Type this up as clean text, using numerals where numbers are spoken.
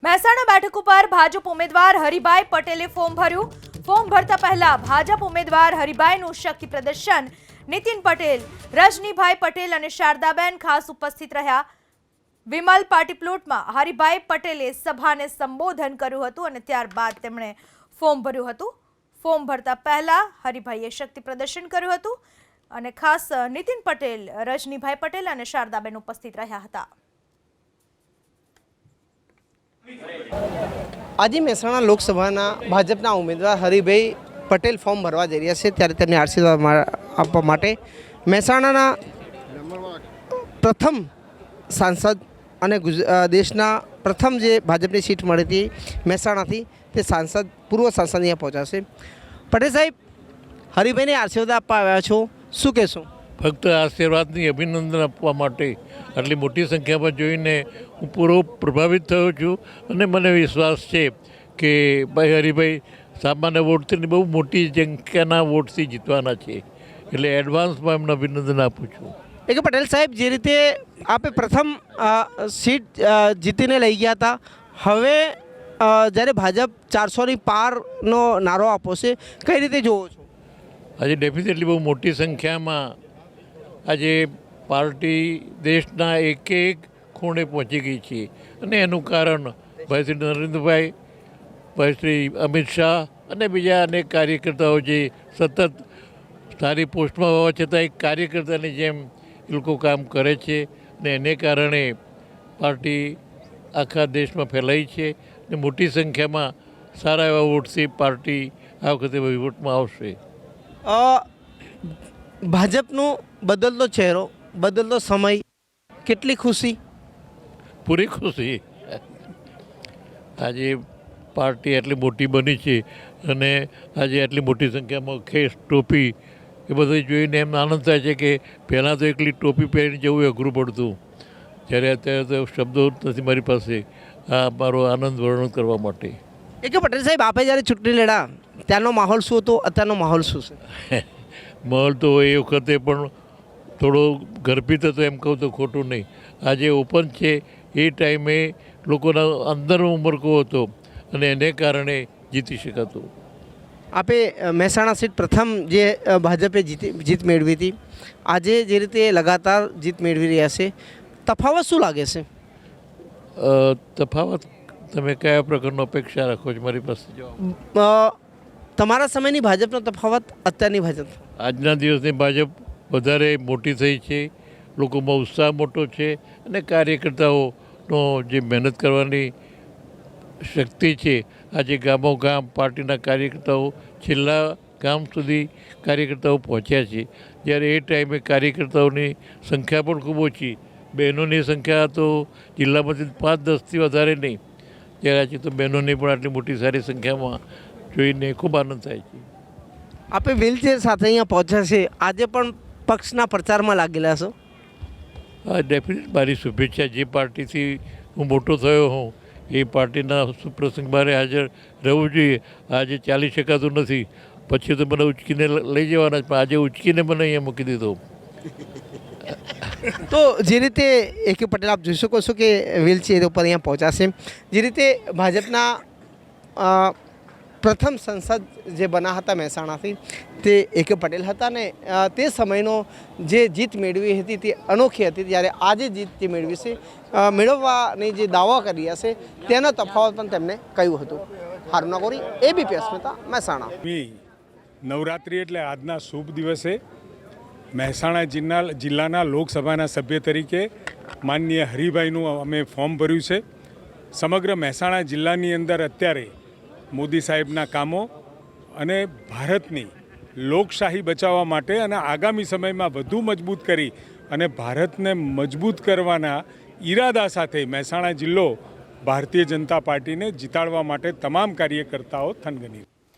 મહેસાણા બેઠક ઉપર ભાજપ ઉમેદવાર હરિભાઈ પટેલે ફોર્મ ભર્યું। ફોર્મ ભરતા પહેલા ભાજપ ઉમેદવાર હરિભાઈનું શક્તિ પ્રદર્શન નીતિન પટેલ, રજનીભાઈ પટેલ અને શારદાબેન ખાસ ઉપસ્થિત રહ્યા। વિમલ પાર્ટી પ્લોટમાં હરિભાઈ પટેલે સભાને સંબોધન કર્યું હતું અને ત્યારબાદ તેમણે ફોર્મ ભર્યું હતું। ફોર્મ ભરતા પહેલા હરિભાઈએ શક્તિ પ્રદર્શન કર્યું હતું અને ખાસ નીતિન પટેલ, રજનીભાઈ પટેલ અને શારદાબેન ઉપસ્થિત રહ્યા હતા। આજે મહેસાણા લોકસભાના ભાજપના ઉમેદવાર હરિભાઈ પટેલ ફોર્મ ભરવા જઈ રહ્યા છે, ત્યારે તેમને આશીર્વાદ આપવા માટે મહેસાણાના પ્રથમ સાંસદ અને દેશના પ્રથમ જે ભાજપની સીટ મળી હતી મહેસાણાથી, તે પૂર્વ સાંસદ અહીંયા પહોંચાશે। પટેલ સાહેબ, હરિભાઈને આશીર્વાદ આપવા આવ્યા છો, શું કહેશો? ફક્ત આશીર્વાદની અભિનંદન આપવા માટે આટલી મોટી સંખ્યામાં જોઈને હું પૂરો પ્રભાવિત થયો છું અને મને વિશ્વાસ છે કે ભાઈ હરિભાઈ સામાન્ય વોટથી બહુ મોટી સંખ્યાના વોટથી જીતવાના છે, એટલે એડવાન્સમાં એમને અભિનંદન આપું છું। કે પટેલ સાહેબ, જે રીતે આપે પ્રથમ સીટ જીતીને લઈ ગયા હતા, હવે જ્યારે ભાજપ 400ની પારનો નારો આપો છે, કઈ રીતે જોવો છો? આજે ડેફિનેટલી બહુ મોટી સંખ્યામાં આજે પાર્ટી દેશના એક ખૂણે પહોંચી ગઈ છે અને એનું કારણ ભાઈ શ્રી નરેન્દ્રભાઈ, ભાઈ શ્રી અમિત શાહ અને બીજા અનેક કાર્યકર્તાઓ જે સતત સારી પોસ્ટમાં હોવા છતાં એક કાર્યકર્તાની જેમ એ લોકો કામ કરે છે અને એને કારણે પાર્ટી આખા દેશમાં ફેલાઈ છે અને મોટી સંખ્યામાં સારા એવા વોટથી પાર્ટી આ વખતે વહીવટમાં આવશે। ભાજપનો બદલતો ચહેરો, બદલતો સમય, કેટલી ખુશી? પૂરી ખુશી। આજે પાર્ટી આટલી મોટી બની છે અને આજે આટલી મોટી સંખ્યામાં ખેસ, ટોપી એ બધું જોઈને એમ આનંદ થાય છે કે પહેલાં તો એકલી ટોપી પહેરીને જવું અઘરું પડતું, જ્યારે અત્યારે તો શબ્દો નથી મારી પાસે આ મારો આનંદ વર્ણન કરવા માટે। કે પટેલ સાહેબ, આપે જ્યારે ચૂંટણી લડ્યા ત્યારનો માહોલ શું હતો, અત્યારનો માહોલ શું છે? માહોલ તો એ વખતે પણ થોડો ગર્ભિત હતો એમ કહું તો ખોટું નહીં। આજે ઓપન છે, એ ટાઈમે લોકોના અંદરનો ઉમરકો હતો અને એને કારણે જીતી શકાતું। આપે મહેસાણા સીટ પ્રથમ જે ભાજપે જીત મેળવી હતી, આજે જે રીતે લગાતાર જીત મેળવી રહ્યા છે, તફાવત શું લાગે છે? તફાવત તમે કયા પ્રકારનો અપેક્ષા રાખો છો મારી પાસે જવાબ? તમારા સમયની ભાજપનો તફાવત, અત્યારની ભાજપ? આજના દિવસની ભાજપ વધારે મોટી થઈ છે, લોકોમાં ઉત્સાહ મોટો છે અને કાર્યકર્તાઓનો જે મહેનત કરવાની શક્તિ છે, આજે ગામો ગામ પાર્ટીના કાર્યકર્તાઓ છેલ્લા ગામ સુધી કાર્યકર્તાઓ પહોંચ્યા છે, જ્યારે એ ટાઈમે કાર્યકર્તાઓની સંખ્યા પણ ખૂબ ઓછી, બહેનોની સંખ્યા તો જિલ્લામાંથી 5-10થી વધારે નહીં, જ્યારે આજે તો બહેનોની પણ આટલી મોટી સારી સંખ્યામાં જોઈને ખૂબ આનંદ થાય છે। આપે વ્હીલચેર સાથે અહીંયા પહોંચ્યા છે, આજે પણ પક્ષના પ્રચારમાં લાગેલા છો? હા, ડેફિનેટ મારી શુભેચ્છા। જે પાર્ટીથી હું મોટો થયો હોઉં એ પાર્ટીના સુપ્રસંગ મારે હાજર રહેવું જોઈએ। આજે ચાલી શકાતું નથી, પછી તો મને ઉચકીને લઈ જવાના, પણ આજે ઉચકીને મને અહીંયા મૂકી દીધો। તો જે રીતે કે પટેલ, આપ જોઈ શકો છો કે વ્હીલચેર ઉપર અહીંયા પહોંચાશે। જે રીતે ભાજપના પ્રથમ સંસદ જે બના હતા મહેસાણાથી, તે કે પટેલ હતા ને તે સમયનો જે જીત મેળવી હતી તે અનોખી હતી, જ્યારે આજે જીત જે મેળવી છે, મેળવવાની જે દાવા કર્યા છે તેનો તફાવત પણ તેમને કહ્યું હતું। હારુન ગોરી, ABP અસ્મિતા, મહેસાણા। નવરાત્રિ એટલે આજના શુભ દિવસે મહેસાણા જિલ્લાના લોકસભાના સભ્ય તરીકે માનનીય હરિભાઈનું અમે ફોર્મ ભર્યું છે। સમગ્ર મહેસાણા જિલ્લાની અંદર અત્યારે મોદી સાહેબના કામો અને ભારતની લોકશાહી બચાવવા માટે અને આગામી સમયમાં વધુ મજબૂત કરી અને ભારતને મજબૂત કરવાના ઈરાદા સાથે મહેસાણા જિલ્લો ભારતીય જનતા પાર્ટીને જીતાડવા માટે તમામ કાર્યકર્તાઓ થનગની।